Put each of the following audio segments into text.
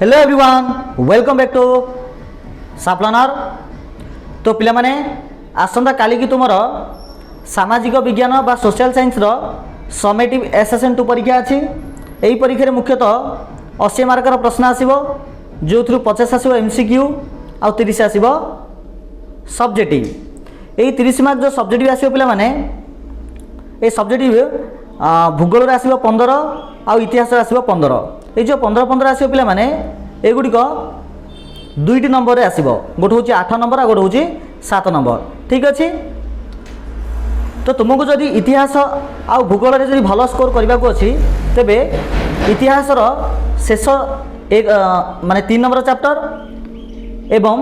Hello everyone welcome back to साप्लानर। तो पिला माने आसंता काली की तुमर सामाजिक विज्ञान बा सोशल साइंस रो समेटिव एसेसमेंट परीक्षा अच्छी। यही परीक्षा रे मुख्यतः 80 मार्कर प्रश्न आसीबो, जो थ्रू 50 आसीबो एमसीक्यू आ 30 आसीबो सब्जेक्टिव। यही 30 मार्क जो सब्जेक्टिव आसीबो पिला माने ए सब्जेक्टिव भूगोल रे आसीबो 15 आ इतिहास रे आसीबो 15। ये जो 15 आसो पिला माने एगुड़िक दुईटी नंबर रे आसीबो, गोटे हूँ 8 नंबर आ गोटे हूँ 7 नंबर। ठीक अच्छे। तो तुमको जदि इतिहास आ भूगोल रे जदि भल स्कोर करने को अच्छी तेबे इतिहास रो शेष एक माने 3 नंबर चैप्टर एवं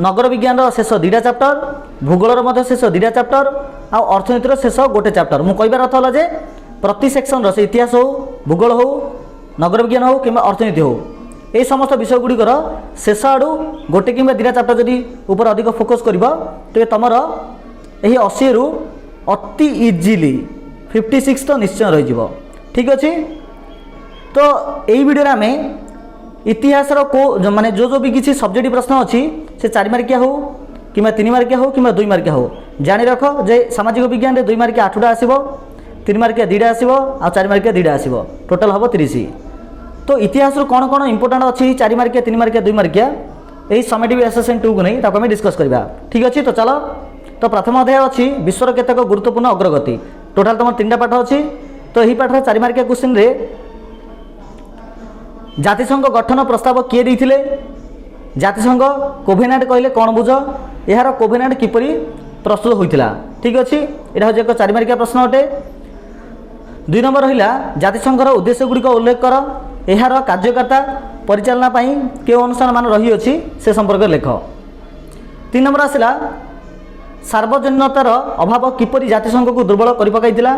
नगर विज्ञान रो शेष 2टा चैप्टर, भूगोल रो मध्य शेष 2टा चैप्टर आ अर्थनीति रो शेष गोटे चैप्टर। मु कहबार अर्थ होला जे प्रति सेक्शन रो से इतिहास हो, भूगोल हो, नगर विज्ञान हो कि अर्थनीति हो, ये समस्त विषय गुड़िकर शेष आड़ू गोटे कि 2टा चैप्टर जदि ऊपर अधिक फोकस कर तेज तुम यही 80 रु अति इजिली 56 तो निश्चय रही। ठीक अच्छे। तो यही वीडियो आम इतिहास को माने जो भी किसी सब्जेक्ट प्रश्न अच्छी से 4 मार्किया हो कि 3 मार्किया हो कि 2 मार्किया हो, जानी रख जे सामाजिक विज्ञान रे 2 मार्किया 8टा आसीबो, 3 मार्किया 2टा आसीबो आ 4 मार्किया 2टा आसीबो, टोटल हम 30। तो इतिहास कौन कौन इंपोर्टाट अच्छी 4 मार्किया 3 मार्किया 2 मार्किया यही समेटिव एसेसमेंट 2 को नहीं ताको हमें डिस्कस करबा। ठीक अच्छे। तो चलो तो प्रथम अध्याय अच्छी विश्वर केतक गुरुत्वपूर्ण अग्रगति। टोटाल तुम 3टा पाठ अच्छी। तो यही पाठ 4 मार्किया क्वेश्चन रे जातिसंघ गठन प्रस्ताव किए देइथिले, जातिसंघ कोभेनान्ट कहले कौन बुझ, यार कोभेनान्ट किपरि प्रस्तुत होइतिला। ठीक अच्छे। एटा हो एक 4 मार्किया प्रश्न अटे। 2 नंबर रहिला जातिसंघर उद्देश्य गुड़िक उल्लेख कर, यार कार्यकर्ता परिचालना पाई केउ अनुष्ठान मान रही अछि से संपर्क लेख। 3 नंबर आसला सार्वजनीनतार अभाव किपरि जातिसंघ को दुर्बल करि पकाइतिला।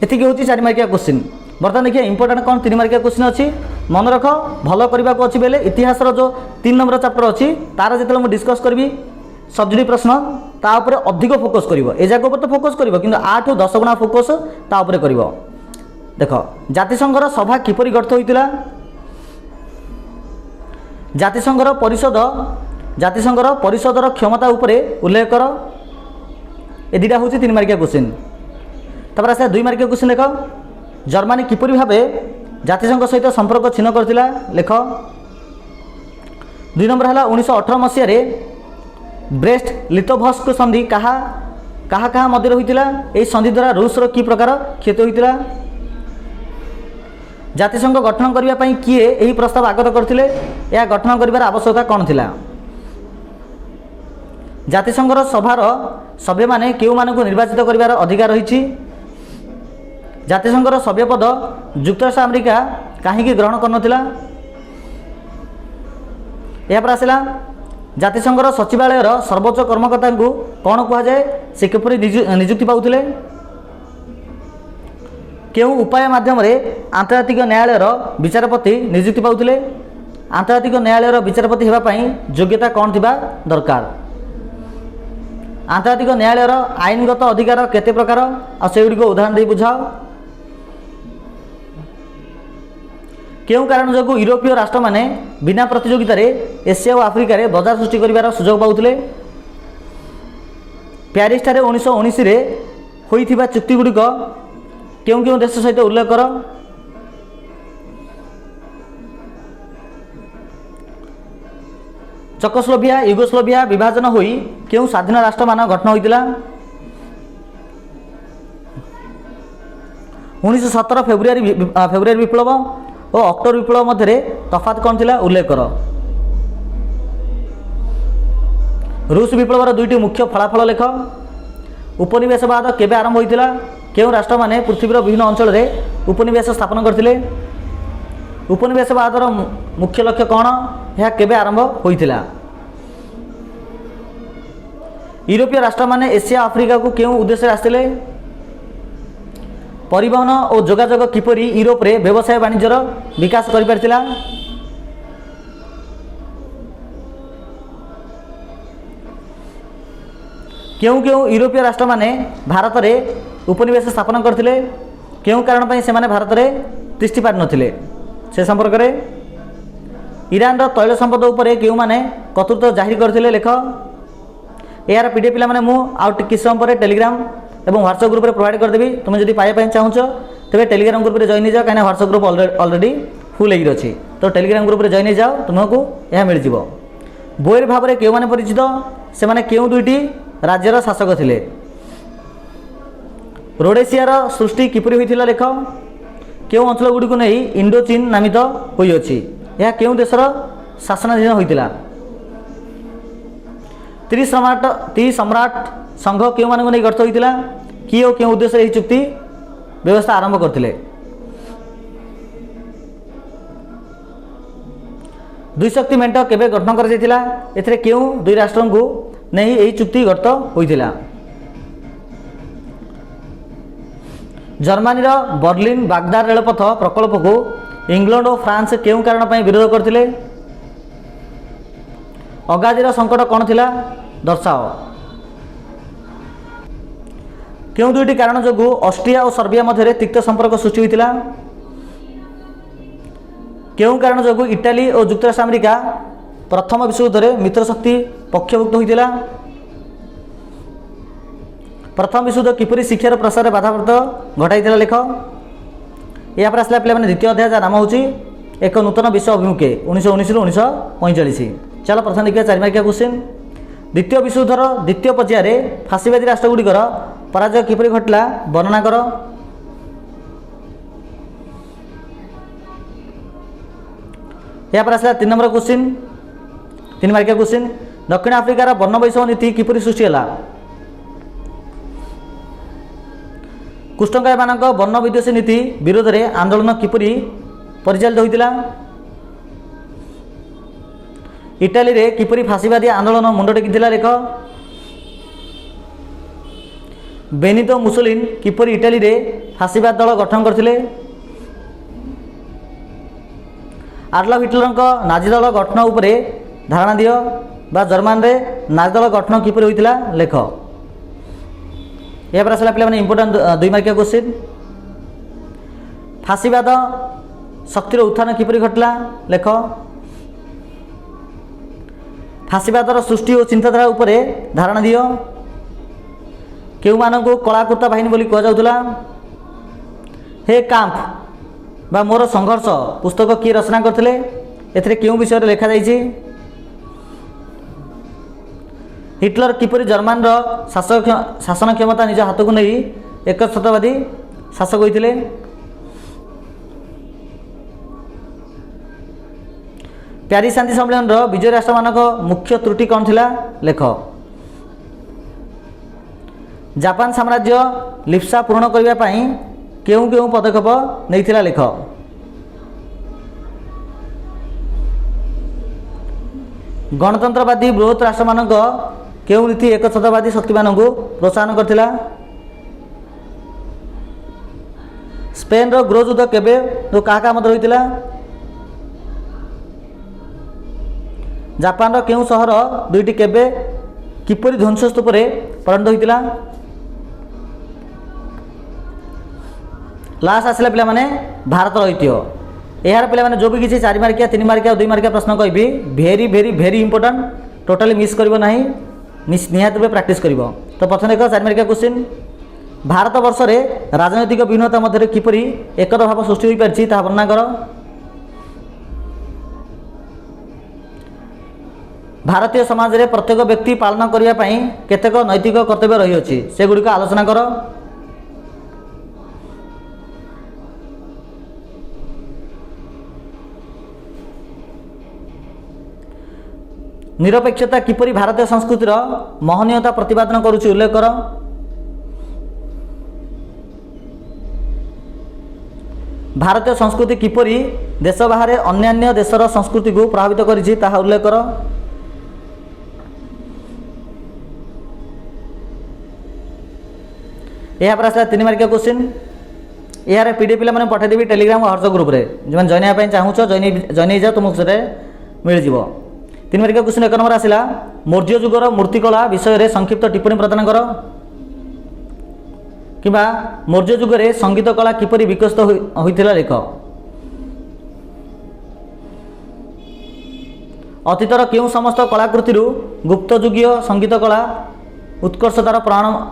एतिके होछि 4 मार्किया क्वेश्चन। बर्तमान देखिए इंपोर्टेंट कौन 3 मार्किया क्वेश्चन अच्छी मन रख भल करने को अच्छी बेले इतिहास जो 3 नंबर चैप्टर अच्छी तार जो मुझे डिस्कस करी सब्जेक्ट प्रश्न तापर अधिक फोकस कर ए जगह पर तो फोकस कर कि 8 ରୁ 10 गुणा फोकस तापर कर। देख जातिसंघर सभा किपरि गठित होइतिला, जातिसंघर परिषदर क्षमता उपरे उल्लेख कर। ए 2टा हूँ 3 मार्किया क्वेश्चन। तापर आसे 2 मार्किया क्वेश्चन देख जर्मनी किपरि भावे जातिसंघ सहित संपर्क छिन्न करथिला लेख। 2 नंबर है 1918 मसीह ब्रेस्ट लिटोभस्क संधि कहा मध्य होइतिला, एही संधि द्वारा रूस रो की प्रकार क्षति होइतिला। जातिसंघ गठन करबा पई किए एही प्रस्ताव आगत करथिले, या गठन करिवार आवश्यकता कौन थिला। जातिसंघर सभार सभ्य माने केउ मानकु निर्वाचित करिवार अधिकार रहिछि। जातिसंघर सभ्य पद युक्तराष्ट्र अमेरिका कहीं ग्रहण करनथिला। या पर आसला जातिसंघर सचिवालय सर्वोच्च कर्मकर्ता को कौन कह जाए, से किपरि नियुक्ति पाउथिले, केउ उपाय माध्यम आंतर्जातिक न्यायालय विचारपति नियुक्ति पाउथिले, आंतर्जातिक न्यायालय विचारपति हेबा पई योग्यता कौन थिबा दरकार, आंतर्जातिक न्यायालय आईनगत अधिकार केते प्रकार आ सेगुडी को उदाहरण दे बुझाओ। केउ कारण जो यूरोपीय राष्ट्र माने बिना प्रतियोगिता एशिया और आफ्रिका रे बाजार सृष्टि करिवार सुजोग पाउथिले। प्यारिस ठारे 1919 रे होइथिबा चुक्ति गुड़िक केउ केउ देश सहित उल्लेख कर। चेकोस्लोवाकिया युगोस्लोविया विभाजन होई केउ स्वाधीन राष्ट्र मान गठन होइतिला। 1917 फेब्रुआरी विप्लव और अक्टोबर विप्लव मध्य तफात कौन थिला उल्लेख कर। रूस विप्लवर 2टी मुख्य फलाफल लेख। उपनिवेशवाद केबे आरंभ होइतिला, केउ राष्ट्र माने पृथ्वीर विभिन्न अंचल रे उपनिवेश स्थापन करथिले, उपनिवेशवादर मुख्य लक्ष्य कौन, यह केबे आरंभ होइतिला। यूरोपीय राष्ट्र माने एशिया आफ्रिका को केउ उद्देश्य आस्तिले, परिवहन और जोगाजोग किपरि यूरोप रे व्यवसाय वाणिज्यर विकास करि परथिला। केउ केउ यूरोपीय राष्ट्र माने भारत रे उपनिवेश स्थापन करथिले, केउ कारण पई से माने भारत रे तिष्ठि पारि नथिले। से संपर्क में। ईरान तैल संपद उपरे क्यों माने कर्तृत्व जाहिर करथिले लेख। यार पीडीएफ पिला माने मु आउट किस समय पर टेलीग्राम एवं व्हाट्सएप ग्रुप रे प्रोवाइड कर देबी। तुम जदि पाए पाए चाहूछ तेबे टेलीग्राम ग्रुप रे जॉइन जाओ, कहीं व्हाट्सएप ग्रुप ऑलरेडी फुल हो अच्छी। तो टेलीग्राम ग्रुप रे जॉइन जाओ, तुमको यह मिल जिवो। बोयर भाव में क्यों माने परिचित, से माने क्यों दुईटी राज्यर शासक थिले। रोडेशियार सृष्टि किपरि होइथिला लेख। क्यों अंचल गुडी को नहीं इंडो चीन नामित होइअछि। यह क्यों देशर शासनाधीन होइतिला। त्रिसम्राट संघ क्यों मानक नहीं गठित होइतिला। किए और क्यों उद्देश्य यह चुक्ति व्यवस्था आरंभ करथिले। द्विशक्ति मेंट केबे गठन कर जायतिला। एथिरे क्यों दुई राष्ट्रों को नहीं यही चुक्ति गठित होइतिला। जर्मनी बर्लिन बागदाद रेलपथ प्रकल्प को इंग्लैंड और फ्रांस क्यों कारण पर विरोध करथिले। अगाधीर संकट कौन थिला दर्शाओ। क्यों दुईटी कारण जो ऑस्ट्रिया और सर्बिया मध्य तिक्त संपर्क सृष्टि होइतिला। क्यों कारण जो इटाली और युक्तराष्ट्र अमेरिका प्रथम विश्वयुद्ध में मित्र शक्ति पक्षभुक्त होइतिला। प्रथम विश्वयुद्ध किपरि शिक्षार प्रसार बाधाप्राप्त घटाइला लेख। या पर आसला पे द्वितीय अध्याय जहाँ नाम होची एक नूतन विश्व अभिमुखे 1919 रु 1945। चलो प्रथम देखिए 4 मार्किया क्वेश्चन। द्वितीय विश्वयुद्धर द्वितीय पर्यायर फाशीवादी राष्ट्रगुड़िकर पराजय किपरि घटला वर्णना कर। या पर आसला 3 नंबर क्वेश्चन 3 मार्किया क्वेश्चन। दक्षिण आफ्रिकार वर्ण वैषम्य नीति किपरि सृष्टि होला। कुष्ठकाय मानक वर्ण विद्वेषी नीति विरोध में आंदोलन किपरि परिचालित होइतिला। इटाली रे किपरि फाशीवादी आंदोलन मुंड टेकिथिला लेख। बेनितो मुसोलिन किपरि इटाली रे फाशीवाद दल गठन करथिले। आडल्फ हिटलर नाजी दल गठन उपरे धारणा दियो बा जर्मन रे नाजी दल गठन किपरि होइतिला लेख। या पर आसला पे इंपोर्टाट 2 मार्किया क्वेश्चन। फाशीवाद शक्तिर उत्थान किपरि घटला लेख। फाशीवादर सृष्टि और चिंताधारा उपरे धारणा दियो। केउ मानकु कलाकृता बाहिनी बोली कह जाउतला। हे काम्प बा मोर संघर्ष पुस्तक किए रचना करथिले। एथिरे केउ विषय रे लिखा जाइछि। हिटलर किपरि जर्मन शासन क्षमता निज हाथ को नहीं एकछत्रवादी शासक होइतिले। प्यारिस शांति सम्मेलन विजय राष्ट्र मानक मुख्य त्रुटि कौन थिला लेख। जापान साम्राज्य लिप्सा पूर्ण करने पाई केउं केउं पदक्षेप नैथिला लेख। गणतंत्रवादी बृहत राष्ट्र मानक केउं नीति एकछत्रवादी शक्ति मानक प्रोत्साहन करथिला। स्पेन रो गृह युद्ध केबे तो काका मत होइतिला। जापान रो केउं शहर दुईटी केबे किपरि ध्वंसस्तूप रे परिणत होइतिला। लास्ट आसला पिला माने भारत ऐतिह्य। यार पिला माने जो भी किसी 4 मार्किया 3 मार्किया 2 मार्किया प्रश्न कहबी भेरी भेरी भेरी इंपोर्टेंट टोटाली मिस करिवो नाही निहात रूप प्रैक्टिस करिवो। तो प्रथम देख 4 मार्किया क्वेश्चन। भारत वर्ष रे राजनैतिक भिन्नता मध्य किपरि एकता भाव सृष्टि होई परछि ता वर्णना कर। भारतीय समाज रे प्रत्येक व्यक्ति पालन करिया पई केतेक नैतिक कर्तव्य रही अछि से गुडी को आलोचना कर। निरपेक्षता किपरि भारतीय संस्कृतिर महनीयता प्रतिपादन करुछि उल्लेख कर। भारतीय संस्कृति किपरि देश बाहर अन्यान्य देशर संस्कृति को प्रभावित करिछि ताहा उल्लेख कर। यहाँ पर आसला 3 मार्किया क्वेश्चन। यार पीडीएफ पिला माने पठाई देबी टेलीग्राम और व्हाट्सएप ग्रुप रे जे जॉइन हेबा पई चाहूछ जॉइन जा तुमको से मिल जिवो। 3 मार्किया क्वेश्चन 1 नंबर आसला मौर्य युगर मूर्तिकला विषय रे संक्षिप्त टिप्पणी प्रदान कर। किबा मौर्य युग रे संगीत कला किपरि विकसित होइतिला लेख। ଅତୀତର କେଉଁ ସମସ୍ତ କଳାକୃତିରୁ ଗୁପ୍ତ ଯୁଗୀୟ ସଙ୍ଗୀତ କଳା ଉତ୍କର୍ଷତାର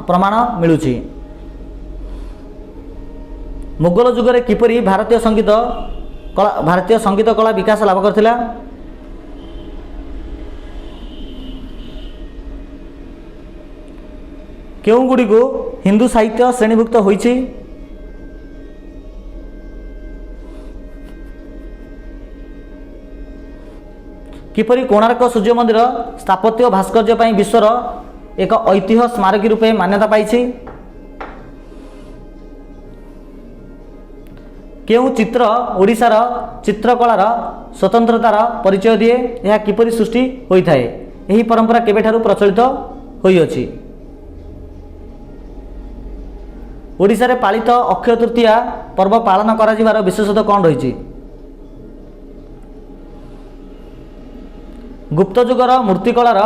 ପ୍ରମାଣ ମିଳୁଛି? ମୁଗଲ ଯୁଗରେ କିପରି ଭାରତୀୟ ସଙ୍ଗୀତ କଳା ବିକାଶ ଲାଭ କରିଥିଲା? କେଉଁଗୁଡ଼ିକୁ ହିନ୍ଦୁ ସାହିତ୍ୟ ଶ୍ରେଣୀଭୁକ୍ତ ହୋଇଛି? କିପରି କୋଣାର୍କ ସୂର୍ଯ୍ୟ ମନ୍ଦିର ସ୍ଥାପତ୍ୟ ଭାସ୍କର୍ଯ୍ୟ ପାଇଁ ବିଶ୍ୱର ଏକ ଐତିହ୍ୟ ସ୍ମାରକୀ ରୂପେ ମାନ୍ୟତା ପାଇଛି? କେଉଁ ଚିତ୍ର ଓଡ଼ିଶାର ଚିତ୍ରକଳାର ସ୍ୱତନ୍ତ୍ରତାର ପରିଚୟ ଦିଏ? ଏହା କିପରି ସୃଷ୍ଟି ହୋଇଥାଏ? ଏହି ପରମ୍ପରା କେବେଠାରୁ ପ୍ରଚଳିତ ହୋଇଅଛି? ଓଡ଼ିଶାରେ ପାଳିତ ଅକ୍ଷୟ ତୃତୀୟା ପର୍ବ ପାଳନ କରାଯିବାର ବିଶେଷତ୍ୱ କ'ଣ ରହିଛି? ଗୁପ୍ତ ଯୁଗର ମୂର୍ତ୍ତିକଳାର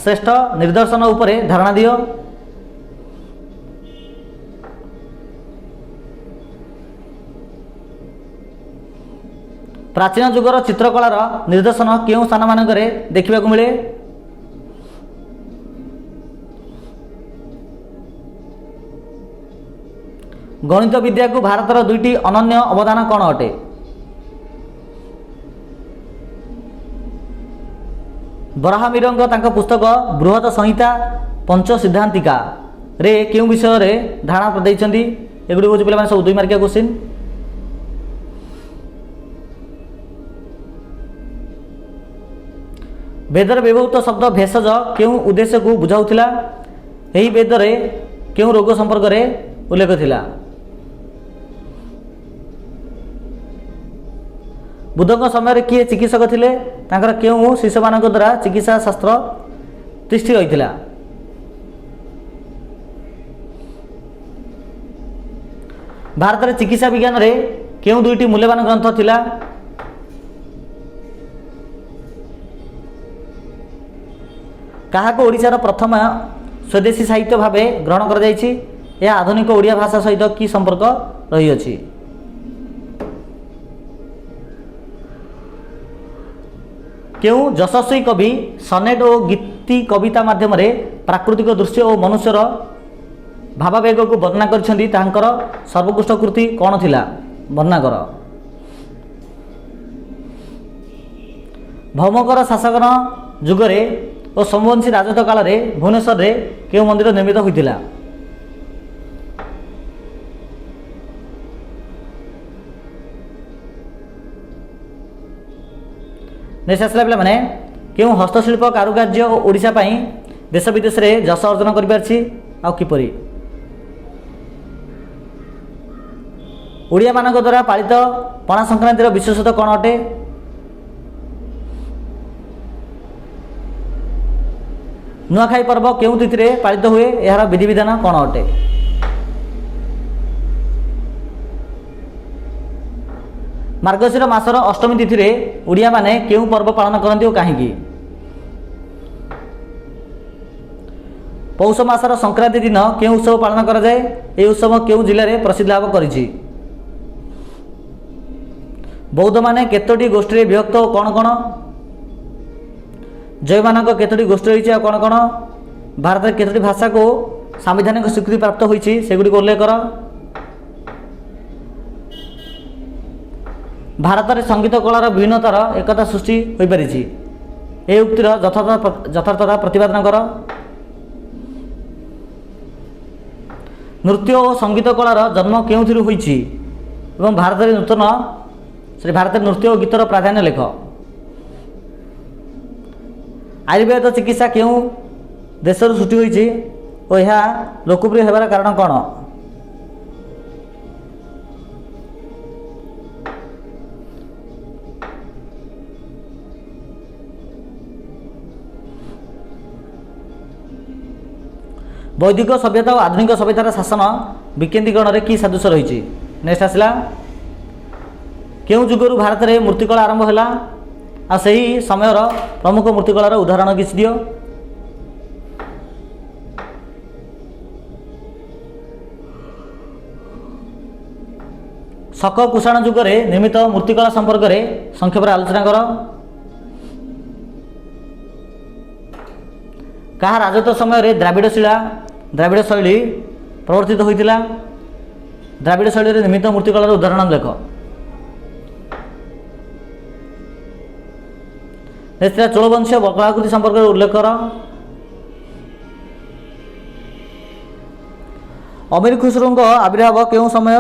ଶ୍ରେଷ୍ଠ ନିଦର୍ଶନ ଉପରେ ଧାରଣା ଦିଅ। ପ୍ରାଚୀନ ଯୁଗର ଚିତ୍ରକଳାର ନିଦର୍ଶନ କେଉଁ ସ୍ଥାନମାନଙ୍କରେ ଦେଖିବାକୁ ମିଳେ? ଗଣିତ ବିଦ୍ୟାକୁ ଭାରତର ଦୁଇଟି ଅନନ୍ୟ ଅବଦାନ କ'ଣ ଅଟେ? ବରାହମିରଙ୍କ ତାଙ୍କ ପୁସ୍ତକ ବୃହତ ସଂହିତା ପଞ୍ଚ ସିଦ୍ଧାନ୍ତିକା ରେ କେଉଁ ବିଷୟରେ ଧାରଣା ଦେଇଛନ୍ତି? ଏଗୁଡ଼ିକ ହେଉଛି ପିଲାମାନେ ସବୁ 2 ମାର୍କିଆ କ୍ୱେଶ୍ଚିନ୍। ବେଦରେ ବ୍ୟବହୃତ ଶବ୍ଦ ଭେଷଜ କେଉଁ ଉଦ୍ଦେଶ୍ୟକୁ ବୁଝାଉଥିଲା? ଏହି ବେଦରେ କେଉଁ ରୋଗ ସମ୍ପର୍କରେ ଉଲ୍ଲେଖ ଥିଲା? ବୁଦ୍ଧଙ୍କ ସମୟରେ କିଏ ଚିକିତ୍ସକ ଥିଲେ? ତାଙ୍କର କେଉଁ ଶିଷ୍ୟମାନଙ୍କ ଦ୍ୱାରା ଚିକିତ୍ସା ଶାସ୍ତ୍ର ତିଷ୍ଠି ରହିଥିଲା? ଭାରତରେ ଚିକିତ୍ସା ବିଜ୍ଞାନରେ କେଉଁ 2ଟି ମୂଲ୍ୟବାନ ଗ୍ରନ୍ଥ ଥିଲା? କାହାକୁ ଓଡ଼ିଶାର ପ୍ରଥମ ସ୍ୱଦେଶୀ ସାହିତ୍ୟ ଭାବେ ଗ୍ରହଣ କରାଯାଇଛି? ଏହା ଆଧୁନିକ ଓଡ଼ିଆ ଭାଷା ସହିତ କି ସମ୍ପର୍କ ରହିଅଛି? କେଉଁ ଯଶସ୍ୱୀ କବି ସନେଟ୍ ଓ ଗୀତି କବିତା ମାଧ୍ୟମରେ ପ୍ରାକୃତିକ ଦୃଶ୍ୟ ଓ ମନୁଷ୍ୟର ଭାବାବେଗକୁ ବର୍ଣ୍ଣନା କରିଛନ୍ତି? ତାଙ୍କର ସର୍ବୋତ୍କୃଷ୍ଟ କୃତି କ'ଣ ଥିଲା? ବର୍ଣ୍ଣନା କର। ଭୌମଙ୍କର ଶାସନ ଯୁଗରେ ଓ ସୋମବଂଶୀ ରାଜତ୍ୱ କାଳରେ ଭୁବନେଶ୍ୱରରେ କେଉଁ ମନ୍ଦିର ନିର୍ମିତ ହୋଇଥିଲା? ନେକ୍ସଟ ଆସିଲା ପିଲାମାନେ, କେଉଁ ହସ୍ତଶିଳ୍ପ କାରୁକାର୍ଯ୍ୟ ଓଡ଼ିଶା ପାଇଁ ଦେଶ ବିଦେଶରେ ଯଶ ଅର୍ଜନ କରିପାରିଛି ଆଉ କିପରି? ଓଡ଼ିଆମାନଙ୍କ ଦ୍ୱାରା ପାଳିତ ପଣା ସଂକ୍ରାନ୍ତିର ବିଶେଷତ୍ୱ କ'ଣ ଅଟେ? ନୂଆଖାଇ ପର୍ବ କେଉଁ ତିଥିରେ ପାଳିତ ହୁଏ? ଏହାର ବିଧିବିଧାନ କ'ଣ ଅଟେ? ମାର୍ଗଶିର ମାସର ଅଷ୍ଟମୀ ତିଥିରେ ଓଡ଼ିଆମାନେ କେଉଁ ପର୍ବ ପାଳନ କରନ୍ତି ଓ କାହିଁକି? ପୌଷ ମାସର ସଂକ୍ରାନ୍ତି ଦିନ କେଉଁ ଉତ୍ସବ ପାଳନ କରାଯାଏ? ଏହି ଉତ୍ସବ କେଉଁ ଜିଲ୍ଲାରେ ପ୍ରସିଦ୍ଧି ଲାଭ କରିଛି? ବୌଦ୍ଧମାନେ କେତୋଟି ଗୋଷ୍ଠୀରେ ବିଭକ୍ତ ଓ କ'ଣ କ'ଣ? ଜୈନମାନଙ୍କ କେତୋଟି ଗୋଷ୍ଠୀ ରହିଛି ଆଉ କ'ଣ କ'ଣ? ଭାରତରେ କେତୋଟି ଭାଷାକୁ ସାମ୍ବିଧାନିକ ସ୍ୱୀକୃତି ପ୍ରାପ୍ତ ହୋଇଛି ସେଗୁଡ଼ିକ ଉଲ୍ଲେଖ କର। ଭାରତରେ ସଙ୍ଗୀତ କଳାର ବିଭିନ୍ନତାର ଏକତା ସୃଷ୍ଟି ହୋଇପାରିଛି, ଏହି ଉକ୍ତିର ଯଥାର୍ଥତା ପ୍ରତିପାଦନ କର। ନୃତ୍ୟ ଓ ସଙ୍ଗୀତ କଳାର ଜନ୍ମ କେଉଁଥିରୁ ହୋଇଛି ଏବଂ ଭାରତରେ ନୃତ୍ୟ ଓ ଗୀତର ପ୍ରାଧାନ୍ୟ ଲେଖ। ଆୟୁର୍ବେଦ ଚିକିତ୍ସା କେଉଁ ଦେଶରୁ ସୃଷ୍ଟି ହୋଇଛି ଓ ଏହା ଲୋକପ୍ରିୟ ହେବାର କାରଣ କ'ଣ? ବୈଦିକ ସଭ୍ୟତା ଓ ଆଧୁନିକ ସଭ୍ୟତାର ଶାସନ ବିକେନ୍ଦ୍ରୀକରଣରେ କି ସାଦୃଶ୍ୟ ରହିଛି? ନେକ୍ସଟ ଆସିଲା, କେଉଁ ଯୁଗରୁ ଭାରତରେ ମୂର୍ତ୍ତିକଳା ଆରମ୍ଭ ହେଲା ଆଉ ସେହି ସମୟର ପ୍ରମୁଖ ମୂର୍ତ୍ତିକଳାର ଉଦାହରଣ କିଛି ଦିଅ। ଶକ କୁଷାଣ ଯୁଗରେ ନିର୍ମିତ ମୂର୍ତ୍ତିକଳା ସମ୍ପର୍କରେ ସଂକ୍ଷେପରେ ଆଲୋଚନା କର। क्या राजत्व समय द्राविड़ शैली प्रवर्तित होता। द्राविड़ शैली निर्मित मूर्तिकलार उदाहरण देख। चोलवंशीय कलाकृति संपर्क में उल्लेख कर। अमीर खुसरो आविर्भाव क्यों समय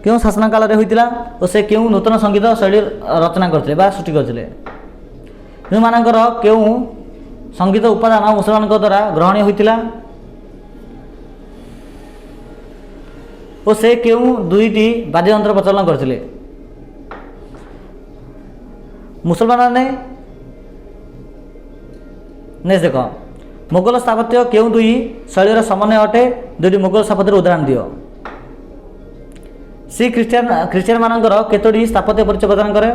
क्यों शासन काल में होता और से क्यों नूतन संगीत शैली रचना करते सृष्टि करते। हिंदूमानकर क्यों संगीत उपादान मुसलमान द्वारा ग्रहणीय होता और से क्यों दुईटी वाद्ययंत्र प्रचलन करते। मुसलमान ने नेक्स्ट देख मुगल स्थापत्य क्यों दुई शैलीर समन्वय अटे। दुईटी मुगल स्थापत्यर उदाहरण दियो। सी ख्रीष्टियान मानकर केतोटी स्थापत्य परिचय प्रदान करे।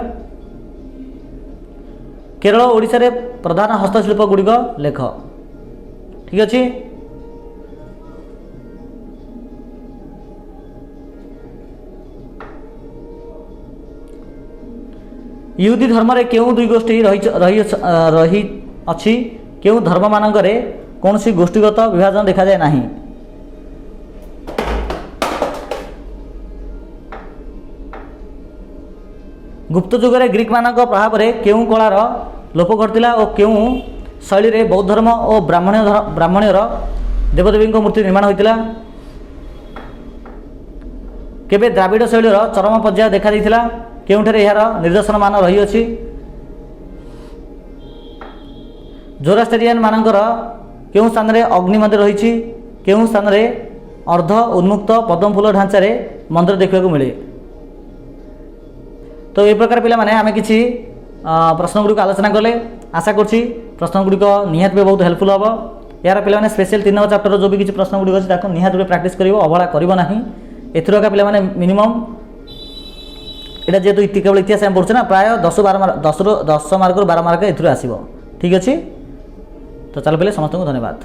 केरल ओडिशा रे प्रधान हस्तशिल्प गुड़िक लेख। ठीक अच्छे। यहूदी धर्म रे क्यों दुई गोष्ठी रही अच्छी। क्यों धर्म मानकरे कौन सी गोष्ठीगत विभाजन देखा जाए नहीं। गुप्त जुगरे ग्रीक मानक प्रभाव में क्यों कलार लोप घटला और क्यों शैली रे बौद्ध धर्म और ब्राह्मण्यर देवदेवी मूर्ति निर्माण होता। केबे द्राविड़ शैलीर चरम पर्याय देखा देइथिला। केउठारे यार निर्देशन मान रही अछि। जोरास्टेरियन मानकर क्यों स्थान में अग्नि मंदिर रही। क्यों स्थान में अर्ध उन्मुक्त पद्मफूल ढांचार मंदिर देखा मिले। तो ये प्रकार पिला माने आमे किछि प्रश्न गुड़िक आलोचना कले। आशा करछि प्रश्न गुड़िक निहात बहुत हेल्पफुल हम। यार पिला माने स्पेशल 3 नंबर चैप्टर जो भी किछि प्रश्न गुड़िक अछि ताको निहात प्रैक्टिस करिवो अवहेला करिवो नाही। एथरो का पिला माने मिनिमम एटा जेतु केवल इतिहास हम पढ़छे ना प्राय 10 मार्क 12 मार्क एथरो आसीबो। ठीक अछि। तो चल पहले समस्त को धन्यवाद।